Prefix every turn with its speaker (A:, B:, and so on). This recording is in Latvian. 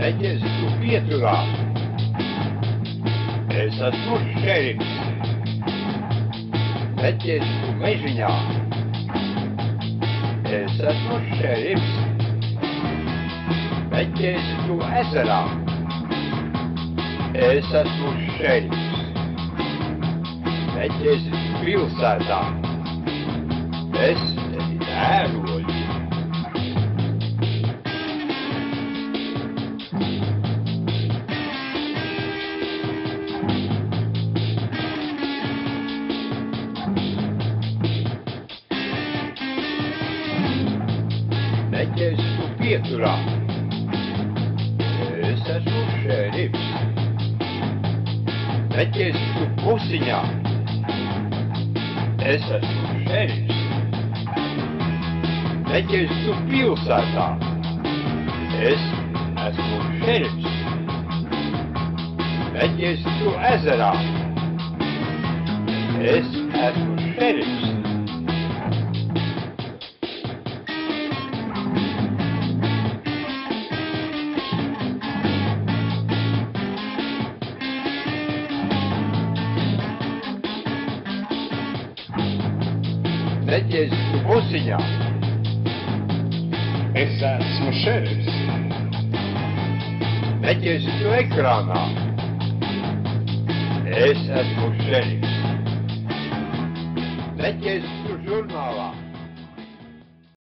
A: Neķestu pieturā. Es esmu šerifs. Neķestu mežiņā. Es esmu šerifs. Neķestu ezerā. Es esmu šerifs. Neķestu pilsētā. Es tevi tēroju. Neķestu pieturā. Es esmu šerifs. Neķestu pusiņā. Es esmu šerifs. Neķestu pilsētā. Es esmu šerifs. Neķestu ezerā. Es esmu šerifs. Neķestu pusiņā.
B: Es esmu šerifs.
A: Neķestu ekrānā. Es esmu šerifs. Neķestu žurnālā.